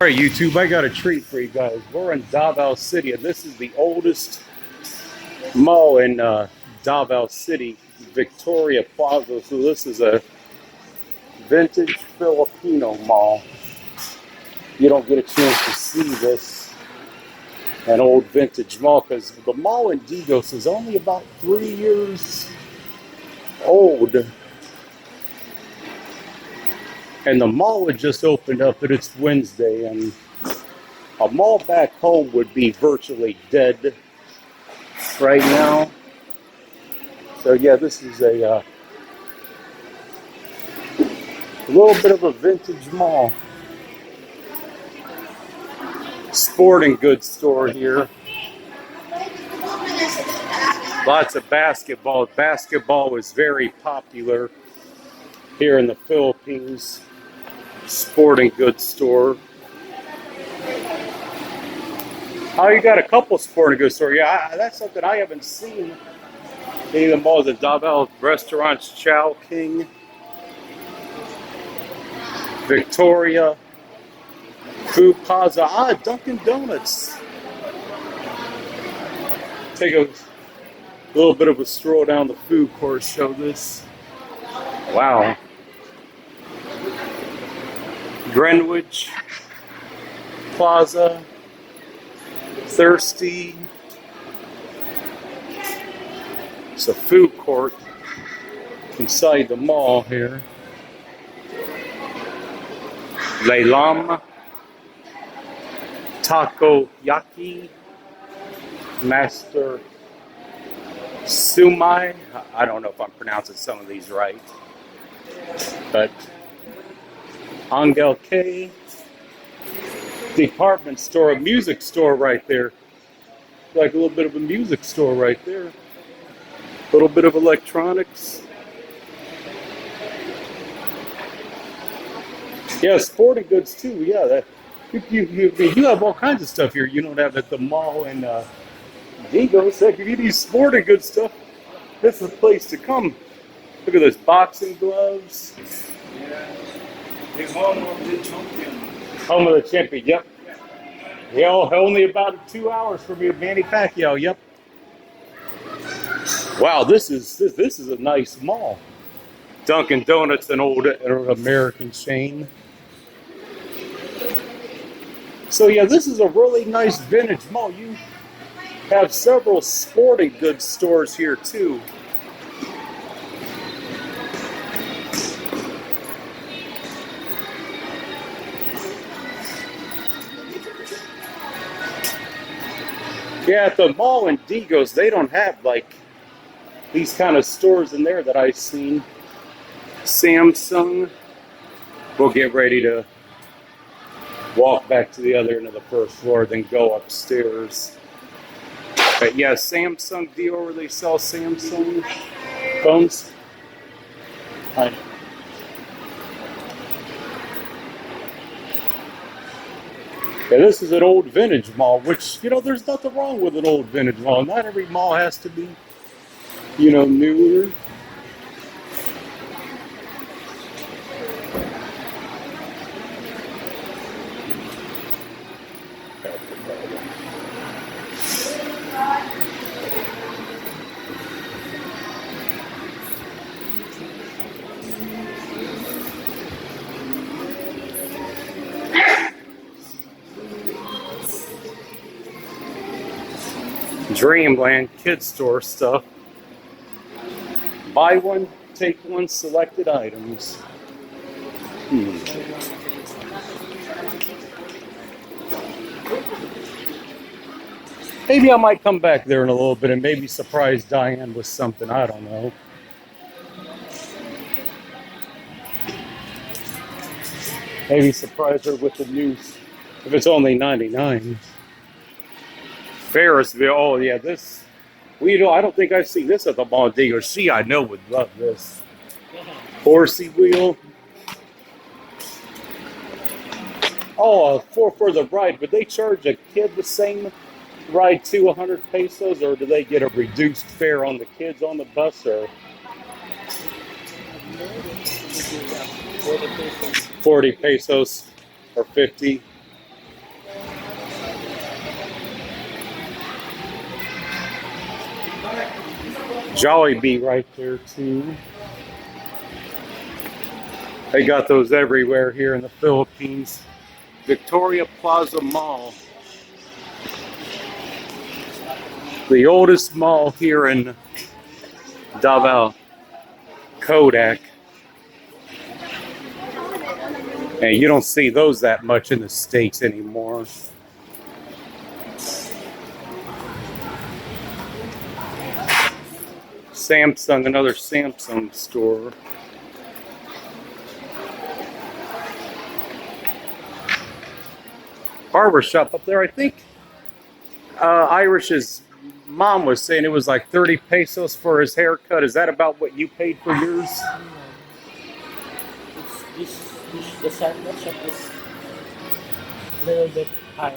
All right, YouTube, I got a treat for you guys. We're in Davao City, and this is the oldest mall in Davao City, Victoria Plaza. So this is a vintage Filipino mall. You don't get a chance to see this, an old vintage mall, because the mall in Digos is only about 3 years old. And the mall had just opened up, and it's Wednesday, and a mall back home would be virtually dead right now. So yeah, this is a little bit of a vintage mall. Sporting goods store here. Lots of basketball. Basketball is very popular here in the Philippines. Sporting goods store. Oh, you got a couple sporting goods stores. Yeah, that's something I haven't seen. Any of the malls in Davao. Restaurants, Chow King, Victoria, Food Plaza. Dunkin' Donuts. Take a little bit of a stroll down the food court. Show this. Wow. Greenwich Plaza. Thirsty. It's a food court inside the mall here. Leilam, Takoyaki, Master Sumai. I don't know if I'm pronouncing some of these right, but Angel K. Department store, a music store right there. Like a little bit of a music store right there. A little bit of electronics. Yeah, sporting goods too. Yeah, you have all kinds of stuff here you don't have at the mall in Digos. If you need sporting goods stuff, this is the place to come. Look at this, boxing gloves. Yeah, the home of the champion. Home of the champion, yep. Yeah, only about 2 hours from here, Manny Pacquiao, yep. Wow, this is a nice mall. Dunkin' Donuts, an old American chain. So yeah, this is a really nice vintage mall. You have several sporting goods stores here too. Yeah, at the mall in Digos, they don't have like these kind of stores in there that I've seen. Samsung. We'll get ready to walk back to the other end of the first floor, then go upstairs. But yeah, Samsung deal where they sell Samsung phones. Hi. Yeah, this is an old vintage mall, which, you know, there's nothing wrong with an old vintage mall. Not every mall has to be, you know, newer. Dreamland kids store stuff. Buy one, take one, selected items. Maybe I might come back there in a little bit and maybe surprise Diane with something. I don't know. Maybe surprise her with the news if it's only 99. Ferrisville. Oh yeah, this. Well, you know, I don't think I've seen this at the mall. Digger. She, I know, would love this. Horsey wheel. Oh, for the ride. Would they charge a kid the same ride to 100 pesos, or do they get a reduced fare on the kids on the bus? Or 40 pesos or 50. Jollibee right there too. They got those everywhere here in the Philippines. Victoria Plaza Mall. The oldest mall here in Davao, Kodak. And you don't see those that much in the States anymore. Samsung, another Samsung store. Barber shop up there. I think Irish's mom was saying it was like 30 pesos for his haircut. Is that about what you paid for yours? The sandwich shop is a little bit higher.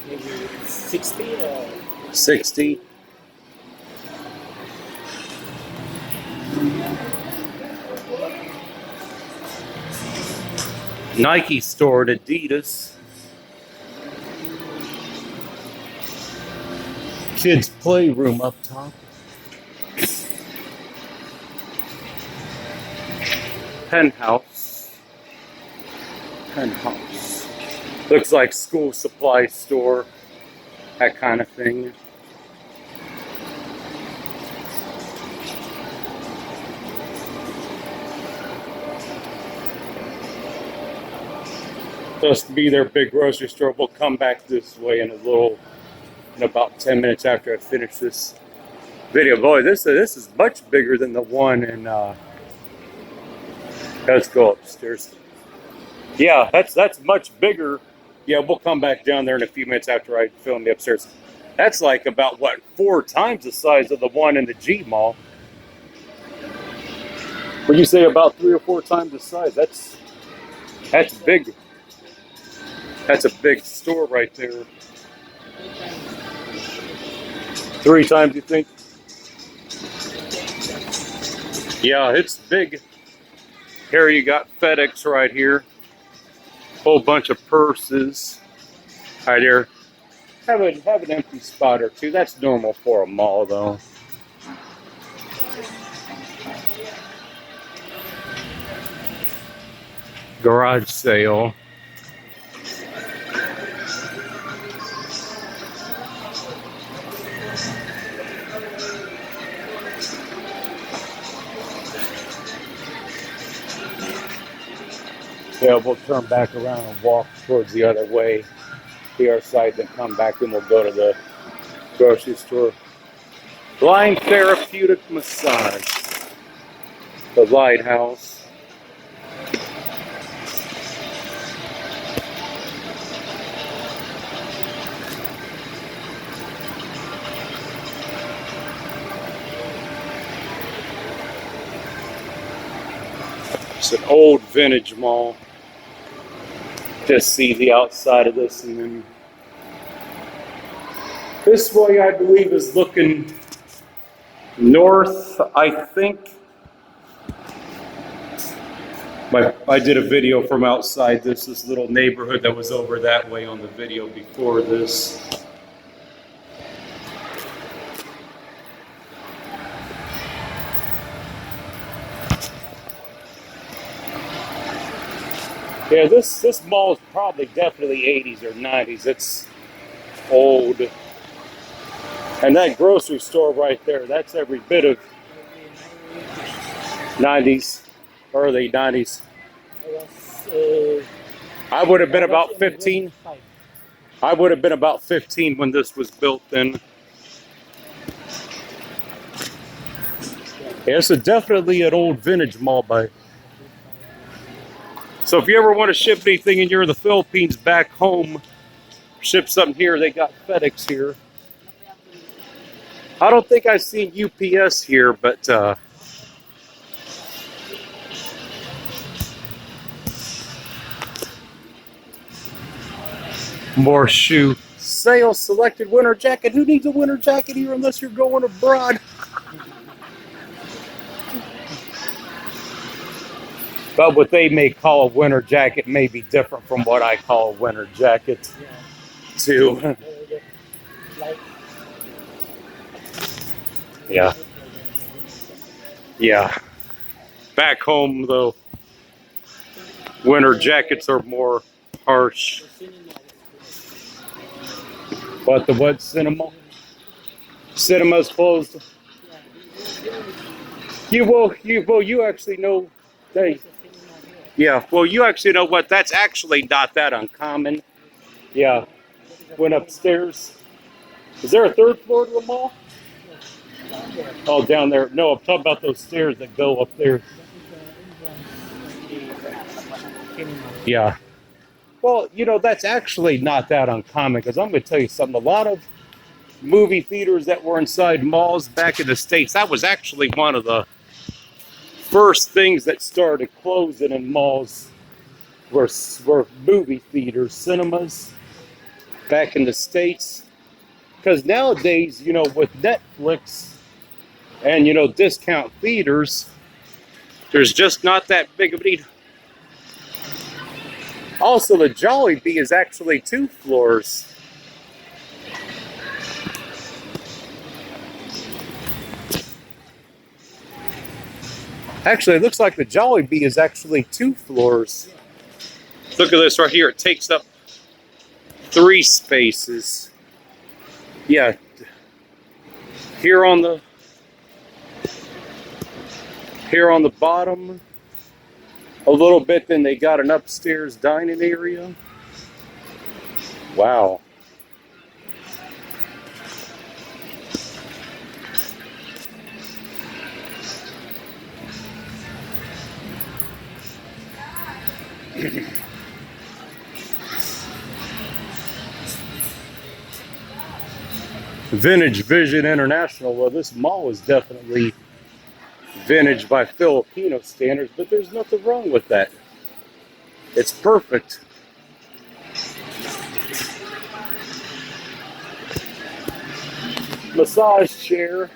Maybe 60 or 60. Nike store at Adidas. Kids playroom up top. Penthouse. Penthouse. Looks like school supply store. That kind of thing. Supposed to be their big grocery store. We'll come back this way in about 10 minutes after I finish this video. Boy, this is much bigger than the one in. Let's go upstairs. Yeah, that's much bigger. Yeah, we'll come back down there in a few minutes after I film the upstairs. That's like about what, 4 times the size of the one in the G Mall. Would you say about 3 or 4 times the size? That's big. That's a big store right there. 3 times, you think? Yeah, it's big. Here you got FedEx right here. Whole bunch of purses. Right there. Have an empty spot or two. That's normal for a mall, though. Garage sale. Yeah, we'll turn back around and walk towards the other way, see our side, then come back and we'll go to the grocery store. Blind Therapeutic Massage. The Lighthouse. It's an old vintage mall. Just see the outside of this, and then this way I believe is looking north, I think. I did a video from outside this little neighborhood that was over that way on the video before this. Yeah, this mall is probably definitely 80s or 90s. It's old. And that grocery store right there, that's every bit of 90s, early 90s. I would have been about 15. I would have been about 15 when this was built then. Yeah, it's definitely an old vintage mall. So if you ever want to ship anything and you're in the Philippines back home, ship something here, they got FedEx here. I don't think I've seen UPS here, but more shoe sale, selected winter jacket. Who needs a winter jacket here unless you're going abroad? But what they may call a winter jacket may be different from what I call a winter jacket, too. Yeah. Yeah. Back home, though, winter jackets are more harsh. But the what cinema? Cinema's closed. You actually know they. Yeah, well, you actually know what? That's actually not that uncommon. Yeah, went upstairs. Is there a third floor to the mall? Oh, down there. No, I'm talking about those stairs that go up there. Yeah. Well, that's actually not that uncommon because I'm going to tell you something. A lot of movie theaters that were inside malls back in the States, that was actually one of the first things that started closing in malls were movie theaters, cinemas back in the States. Because nowadays, with Netflix and, discount theaters, there's just not that big of a need. Also, the Jollibee is actually 2 floors. Actually, it looks like the Jollibee is actually 2 floors. Look at this right here. It takes up 3 spaces. Yeah. Here on the bottom a little bit, then they got an upstairs dining area. Wow. Vintage Vision International. Well, this mall is definitely vintage by Filipino standards, but there's nothing wrong with that. It's perfect. Massage chair.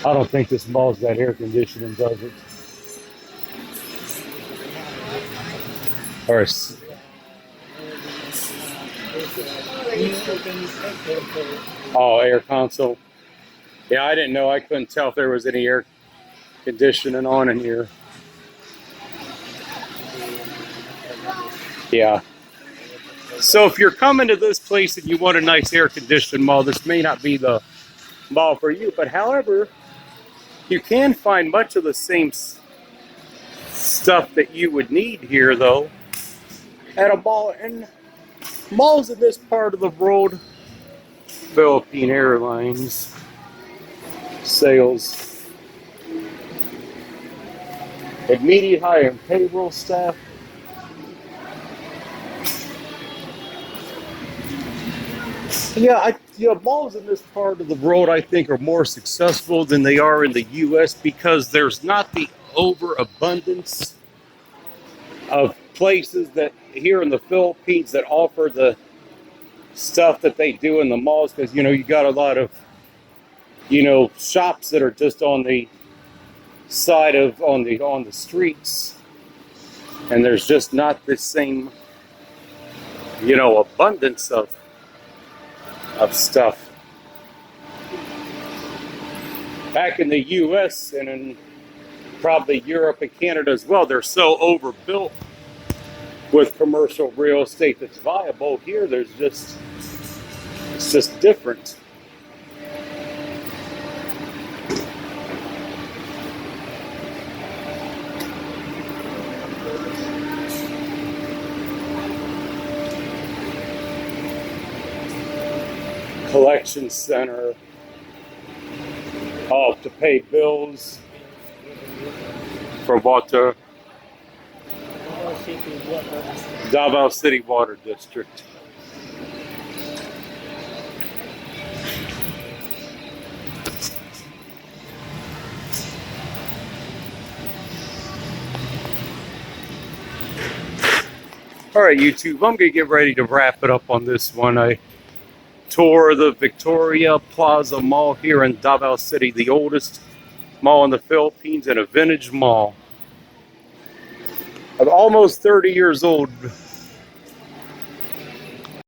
I don't think this mall's got air conditioning, does it? Or oh, air console. Yeah, I didn't know. I couldn't tell if there was any air conditioning on in here. Yeah. So if you're coming to this place and you want a nice air-conditioned mall, this may not be the mall for you. But however, you can find much of the same stuff that you would need here, though, at a mall. And malls in this part of the world, Philippine Airlines sales, immediate hire and payroll staff. Yeah, malls in this part of the world, I think, are more successful than they are in the U.S. because there's not the overabundance of places that here in the Philippines that offer the stuff that they do in the malls. Because you got a lot of shops that are just on the side of on the streets, and there's just not the same abundance of stuff. Back in the U.S. and in probably Europe and Canada as well, they're so overbuilt with commercial real estate that's viable. Here, it's just different. Collection center. Oh, to pay bills for water. Davao City Water District. All right, YouTube, I'm going to get ready to wrap it up on this one. I tour the Victoria Plaza Mall here in Davao City, the oldest mall in the Philippines and a vintage mall. I'm almost 30 years old.